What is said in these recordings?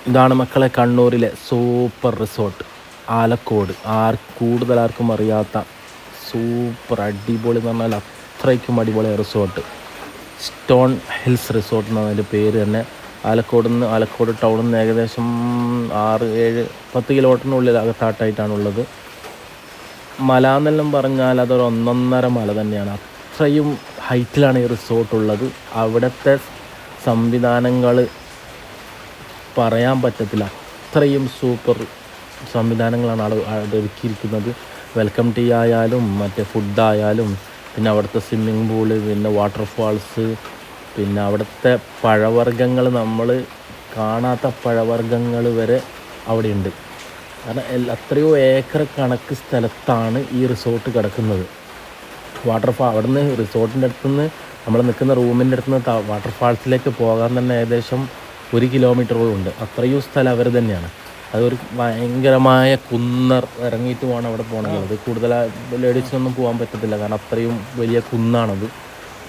ഇതാണ് മക്കളെ കണ്ണൂരിലെ സൂപ്പർ റിസോർട്ട് ആലക്കോട്. കൂടുതലാർക്കും അറിയാത്ത സൂപ്പർ അടിപൊളി എന്ന് പറഞ്ഞാൽ അത്രയ്ക്കും അടിപൊളിയ റിസോർട്ട്. സ്റ്റോൺ ഹിൽസ് റിസോർട്ട് എന്നതിൻ്റെ പേര് തന്നെ. ആലക്കോട് ടൗണിൽ നിന്ന് ഏകദേശം 6-7-10 കിലോമീറ്ററിനുള്ളിൽ അകത്തായിട്ടാണുള്ളത്. മല എന്നെല്ലാം പറഞ്ഞാൽ അതൊരു 1.5 മല തന്നെയാണ്. അത്രയും ഹൈറ്റിലാണ് ഈ റിസോർട്ടുള്ളത്. അവിടുത്തെ സംവിധാനങ്ങൾ പറയാൻ പറ്റത്തില്ല, അത്രയും സൂപ്പർ സംവിധാനങ്ങളാണ് അവിടെ ഒരുക്കിയിരിക്കുന്നത്. വെൽക്കം ടീ ആയാലും മറ്റേ ഫുഡായാലും, പിന്നെ അവിടുത്തെ സ്വിമ്മിങ് പൂള്, പിന്നെ വാട്ടർഫാൾസ്, പിന്നെ അവിടുത്തെ പഴവർഗ്ഗങ്ങൾ, നമ്മൾ കാണാത്ത പഴവർഗ്ഗങ്ങൾ വരെ അവിടെയുണ്ട്. കാരണം അത്രയോ ഏക്കർ കണക്ക് സ്ഥലത്താണ് ഈ റിസോർട്ട് കിടക്കുന്നത്. അവിടുന്ന് റിസോർട്ടിൻ്റെ അടുത്തുനിന്ന് നമ്മൾ നിൽക്കുന്ന റൂമിൻ്റെ അടുത്തുനിന്ന് വാട്ടർഫാൾസിലേക്ക് പോകാൻ തന്നെ ഏകദേശം 1 കിലോമീറ്ററോളം ഉണ്ട്. അത്രയും സ്ഥലം അവർ തന്നെയാണ്. അതൊരു ഭയങ്കരമായ ഇറങ്ങിയിട്ട് വേണം അവിടെ പോകണമെങ്കിൽ. അത് കൂടുതൽ ലേഡീസിനൊന്നും പോകാൻ പറ്റത്തില്ല, കാരണം അത്രയും വലിയ കുന്നാണത്.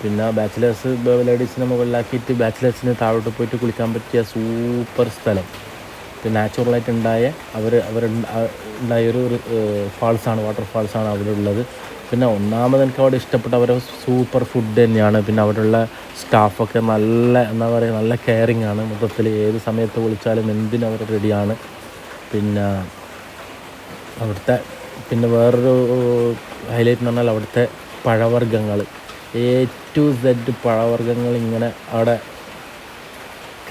പിന്നെ ലേഡീസിനെ മുകളിലാക്കിയിട്ട് ബാച്ചിലേഴ്സിന് താഴോട്ട് പോയിട്ട് കുളിക്കാൻ പറ്റിയ സൂപ്പർ സ്ഥലം. പിന്നെ നാച്ചുറലായിട്ട് ഉണ്ടായൊരു ഫാൾസാണ്, വാട്ടർഫാൾസാണ് അവിടെ ഉള്ളത്. പിന്നെ ഒന്നാമത് എനിക്ക് അവിടെ ഇഷ്ടപ്പെട്ട അവരെ സൂപ്പർ ഫുഡ് തന്നെയാണ്. പിന്നെ അവിടെയുള്ള സ്റ്റാഫൊക്കെ നല്ല കെയറിങ് ആണ്. മൊത്തത്തിൽ ഏത് സമയത്ത് വിളിച്ചാലും എന്തിനും അവർ റെഡിയാണ്. പിന്നെ വേറൊരു ഹൈലൈറ്റ് എന്ന് പറഞ്ഞാൽ അവിടുത്തെ പഴവർഗ്ഗങ്ങൾ, A to Z പഴവർഗ്ഗങ്ങൾ ഇങ്ങനെ അവിടെ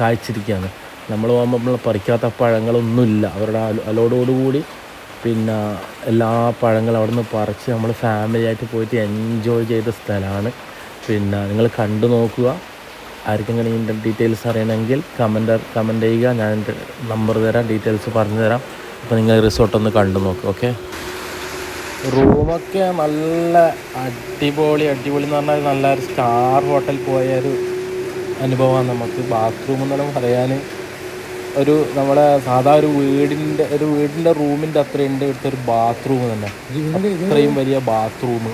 കായ്ച്ചിരിക്കുകയാണ്. നമ്മൾ പോകുമ്പോൾ നമ്മൾ പറിക്കാത്ത പഴങ്ങളൊന്നുമില്ല. അവരുടെ അലോടോടുകൂടി പിന്നെ എല്ലാ പഴങ്ങളും അവിടെ നിന്ന് പറിച്ച് നമ്മൾ ഫാമിലിയായിട്ട് പോയിട്ട് എൻജോയ് ചെയ്ത സ്ഥലമാണ്. പിന്നെ നിങ്ങൾ കണ്ടു നോക്കുക. ആർക്കെങ്കിലും ഇതിൻ്റെ ഡീറ്റെയിൽസ് അറിയണമെങ്കിൽ കമൻറ്റ് ചെയ്യുക. ഞാൻ എൻ്റെ നമ്പർ തരാം, ഡീറ്റെയിൽസ് പറഞ്ഞു തരാം. അപ്പോൾ നിങ്ങൾ റിസോർട്ടൊന്ന് കണ്ടു നോക്കുക. ഓക്കെ, റൂമൊക്കെ നല്ല അടിപൊളി എന്ന് പറഞ്ഞാൽ നല്ല ഒരു സ്റ്റാർ ഹോട്ടൽ പോയൊരു അനുഭവമാണ് നമുക്ക്. ബാത്റൂം എന്നെല്ലാം പറയാൻ നമ്മുടെ സാധാ ഒരു വീടിൻ്റെ റൂമിൻ്റെ അത്രയുണ്ട് ഇവിടുത്തെ ഒരു ബാത്റൂം തന്നെ. അത്രയും വലിയ ബാത്റൂം.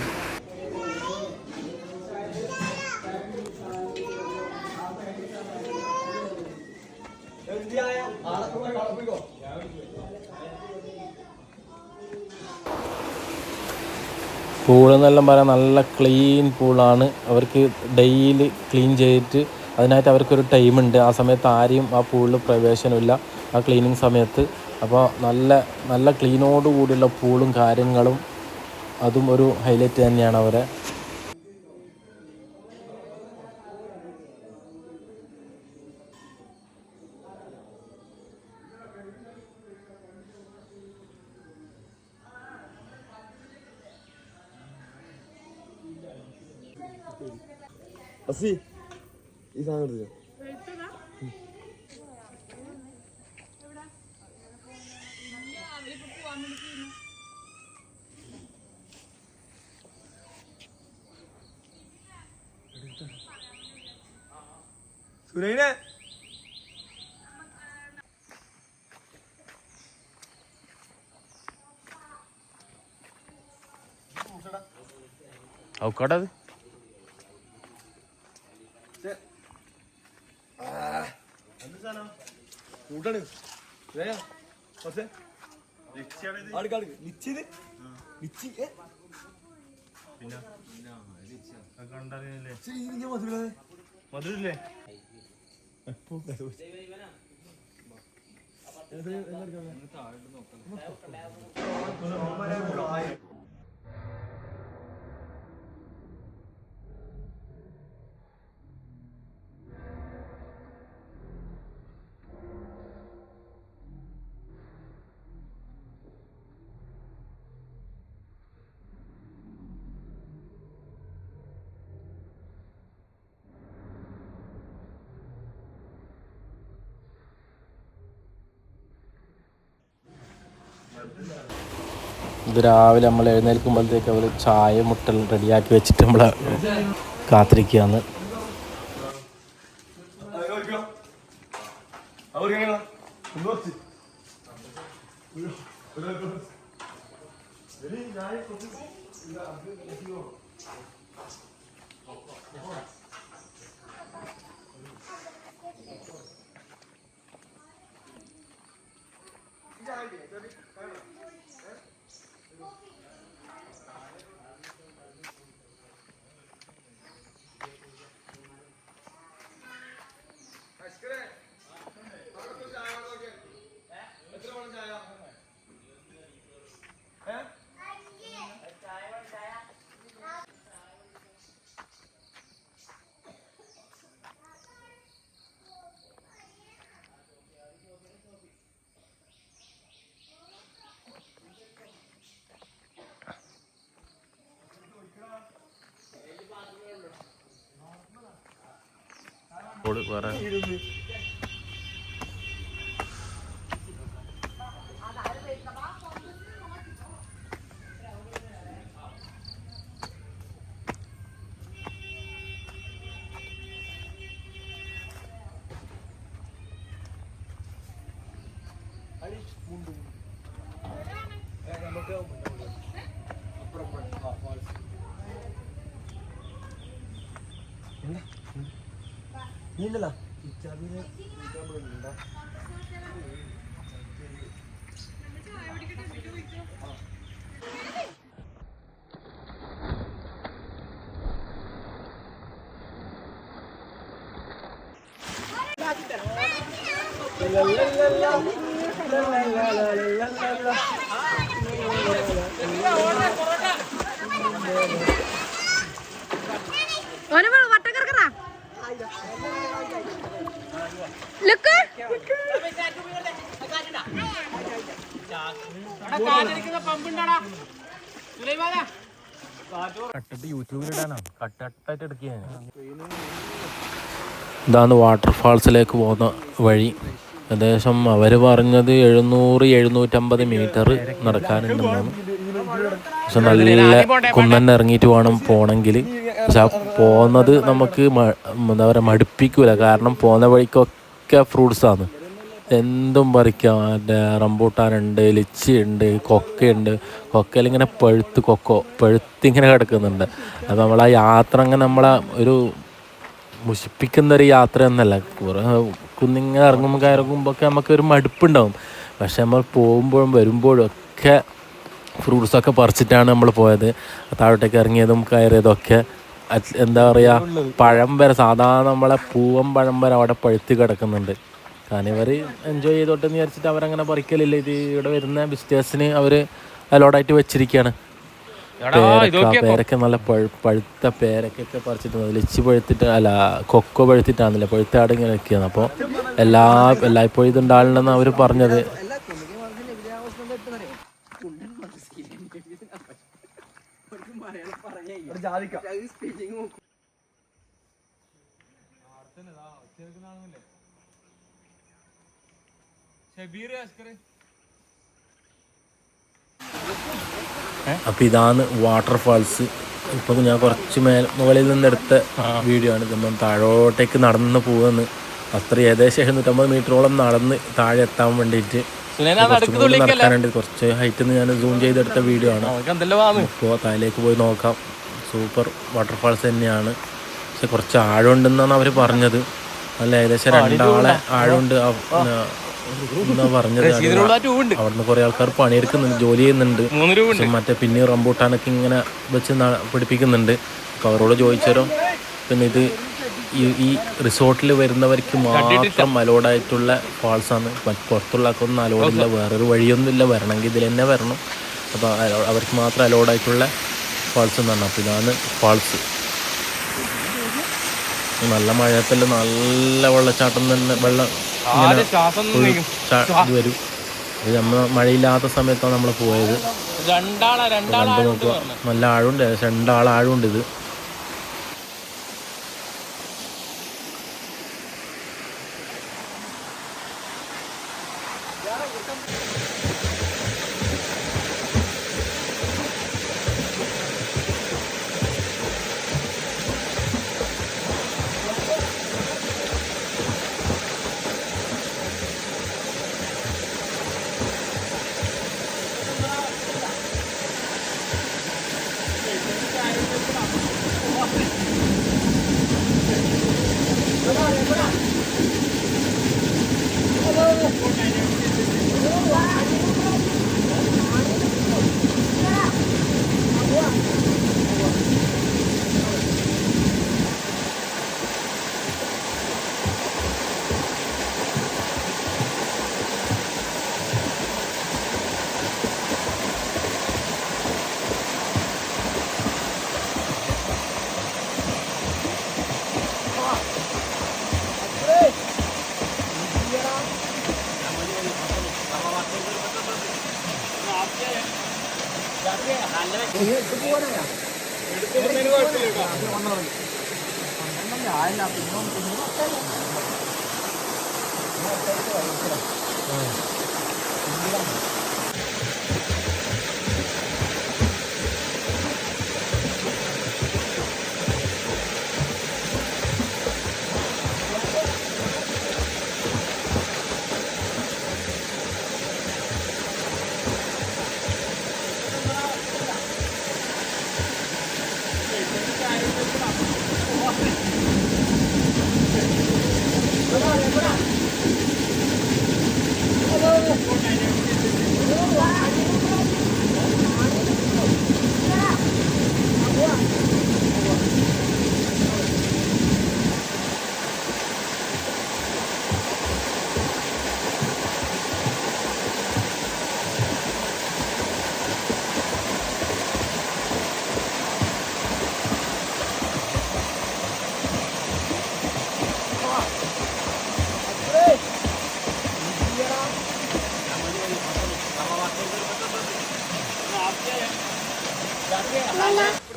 പൂളെന്നെല്ലാം പറയാൻ നല്ല ക്ലീൻ പൂളാണ്. അവർക്ക് ഡെയിലി ക്ലീൻ ചെയ്തിട്ട് അതിനായിട്ട് അവർക്കൊരു ടൈമുണ്ട്. ആ സമയത്ത് ആരെയും ആ പൂളിൽ പ്രവേശനമില്ല, ആ ക്ലീനിങ് സമയത്ത്. അപ്പോൾ നല്ല ക്ലീനോട് കൂടിയുള്ള പൂളും കാര്യങ്ങളും, അതും ഒരു ഹൈലൈറ്റ് തന്നെയാണ് അവരെ. ഈ സാധനം എടുത്തില്ല. സുരൈനെ ഔക്കാടത് കൂട്ടാണ് മധുരല്ലേ? ഇത് രാവിലെ നമ്മൾ എഴുന്നേൽക്കുമ്പോഴത്തേക്ക് അവർ ചായ മുട്ടൽ റെഡിയാക്കി വെച്ചിട്ട് നമ്മളെ കാത്തിരിക്കുകയാണ്. വേറെ നീണ്ടല്ലോ കട്ടിട്ട് യൂട്യൂബിലിടാനാ കട്ടായിട്ട് എടുക്കുകയാണ്. ഇതാണ് വാട്ടർഫാൾസിലേക്ക് പോകുന്ന വഴി. ഏകദേശം അവർ പറഞ്ഞത് 700-750 മീറ്റർ നടക്കാനുണ്ടെന്നാണ്. പക്ഷെ നല്ല കുന്നന്നെ ഇറങ്ങിയിട്ട് വേണം പോകണമെങ്കിൽ. പക്ഷെ പോകുന്നത് നമുക്ക് എന്താ പറയുക മടുപ്പിക്കൂല. കാരണം പോകുന്ന വഴിക്കൊക്കെ ഫ്രൂട്ട്സാണ്, എന്തും പറിക്കാം. മറ്റേ റംബൂട്ടാനുണ്ട്, ലിച്ചിയുണ്ട്, കൊക്കയുണ്ട്. കൊക്കയിലിങ്ങനെ പഴുത്തിങ്ങനെ കിടക്കുന്നുണ്ട്. അപ്പോൾ നമ്മളാ യാത്ര അങ്ങനെ നമ്മളെ ഒരു മുഷിപ്പിക്കുന്നൊരു യാത്ര എന്നല്ല. കുറേ കുന്നിങ്ങനെ ഇറങ്ങുമ്പോൾ ഒക്കെ നമുക്കൊരു മടുപ്പുണ്ടാവും. പക്ഷെ നമ്മൾ പോകുമ്പോഴും വരുമ്പോഴും ഒക്കെ ഫ്രൂട്ട്സൊക്കെ പറിച്ചിട്ടാണ് നമ്മൾ പോയത്. താഴോട്ടേക്ക് ഇറങ്ങിയതും കയറിയതൊക്കെ എന്താ പറയുക, പഴം വരെ സാധാരണ നമ്മളെ പൂവൻ പഴം വരെ അവിടെ പഴുത്ത് കിടക്കുന്നുണ്ട്. കാരണം ഇവർ എൻജോയ് ചെയ്തോട്ടെന്ന് വിചാരിച്ചിട്ട് അവരങ്ങനെ പറിക്കലില്ല. ഇത് ഇവിടെ വരുന്ന വിസിറ്റേഴ്സിന് അവർ അലോഡായിട്ട് വെച്ചിരിക്കുകയാണ്. പേരക്ക നല്ല പഴുത്ത പേരക്കൊക്കെ പറിച്ചിട്ട് ലിച്ചി പഴുത്തിട്ട് അല്ല കൊക്കോ പഴുത്തിട്ടാണെന്നില്ല പഴുത്താട് ഇങ്ങനെ വെക്കുകയാണ്. അപ്പോൾ എല്ലായ്പ്പോഴും ഇതുണ്ടാകണമെന്ന് അവർ പറഞ്ഞത്. അപ്പം ഇതാണ് വാട്ടർഫാൾസ്. ഇപ്പം ഞാൻ കുറച്ച് മുകളിൽ നിന്നെടുത്ത വീഡിയോ ആണ്. നമ്മൾ താഴോട്ടേക്ക് നടന്ന് പോകുന്നത്. അത്ര ഏകദേശം 750 മീറ്ററോളം നടന്ന് താഴെ എത്താൻ വേണ്ടിയിട്ട് നടക്കാനുണ്ട്. കുറച്ച് ഹൈറ്റിൽ നിന്ന് ഞാൻ സൂം ചെയ്തെടുത്ത വീഡിയോ ആണ്. ഇപ്പോൾ താഴേക്ക് പോയി നോക്കാം. സൂപ്പർ വാട്ടർഫാൾസ് തന്നെയാണ്. പക്ഷെ കുറച്ച് ആഴമുണ്ടെന്നാണ് അവർ പറഞ്ഞത്. അല്ല ഏകദേശം 2 ആളെ ആഴമുണ്ട് എന്നാ പറഞ്ഞത്. അവിടുന്ന് കുറെ ആൾക്കാർ പണിയെടുക്കുന്നുണ്ട്, ജോലി ചെയ്യുന്നുണ്ട്. മറ്റേ പിന്നെ റംബൂട്ടാനൊക്കെ ഇങ്ങനെ വെച്ച് പിടിപ്പിക്കുന്നുണ്ട്. അപ്പോൾ അവരോട് ചോദിച്ചാലോ പിന്നെ ഇത് ഈ റിസോർട്ടിൽ വരുന്നവർക്ക് മാത്രം അലോഡായിട്ടുള്ള ഫാൾസാണ്. പുറത്തുള്ള ആൾക്കൊന്നും അലോഡില്ല, വേറൊരു വഴിയൊന്നുമില്ല. വരണമെങ്കിൽ ഇതിൽ തന്നെ വരണം. അപ്പോൾ അവർക്ക് മാത്രം അലോഡായിട്ടുള്ള ഫാൾസ് എന്ന് പറഞ്ഞാൽ. അപ്പോൾ ഇതാണ് ഫാൾസ്. നല്ല മഴയത്തല്ല നല്ല വെള്ളച്ചാട്ടം തന്നെ, വെള്ളം ഇത് വരും. ഇത് നമ്മൾ മഴയില്ലാത്ത സമയത്താണ് നമ്മൾ പോയത്. നല്ല ആഴമുണ്ട്, 2 ആൾ ആഴമുണ്ട് ഇത്.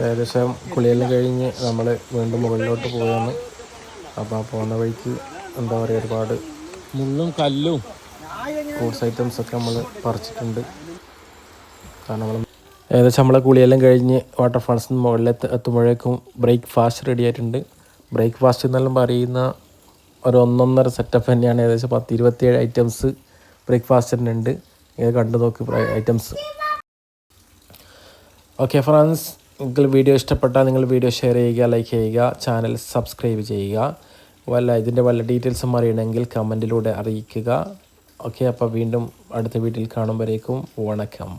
ഏകദേശം കുളിയെല്ലാം കഴിഞ്ഞ് നമ്മൾ വീണ്ടും മുകളിലോട്ട് പോയാണ്. അപ്പോൾ ആ പോകുന്ന വഴിക്ക് എന്താ പറയുക, ഒരുപാട് മുള്ളും കല്ലും ഫ്രൂട്ട്സ് ഐറ്റംസൊക്കെ നമ്മൾ പറിച്ചിട്ടുണ്ട്. കാരണം നമ്മൾ ഏകദേശം നമ്മളെ കുളിയെല്ലാം കഴിഞ്ഞ് വാട്ടർഫാൾസിന് മുകളിൽ എത്തുമ്പോഴേക്കും ബ്രേക്ക്ഫാസ്റ്റ് റെഡി ആയിട്ടുണ്ട്. ബ്രേക്ക്ഫാസ്റ്റ് എന്നെല്ലാം പറയുന്ന ഒരു 1.5 സെറ്റപ്പ് തന്നെയാണ്. ഏകദേശം 27 ഐറ്റംസ് ബ്രേക്ക്ഫാസ്റ്റിന് ഉണ്ട്. ഇത് കണ്ടു നോക്ക് ഐറ്റംസ്. ഓക്കെ ഫ്രണ്ട്സ്, നിങ്ങൾക്ക് വീഡിയോ ഇഷ്ടപ്പെട്ടാൽ നിങ്ങൾ വീഡിയോ ഷെയർ ചെയ്യുക, ലൈക്ക് ചെയ്യുക, ചാനൽ സബ്സ്ക്രൈബ് ചെയ്യുക. ഇതിൻ്റെ വല്ല ഡീറ്റെയിൽസും അറിയണമെങ്കിൽ കമൻറ്റിലൂടെ അറിയിക്കുക. ഓക്കെ, അപ്പോൾ വീണ്ടും അടുത്ത വീഡിയോയിൽ കാണുമ്പോഴേക്കും വണക്കം.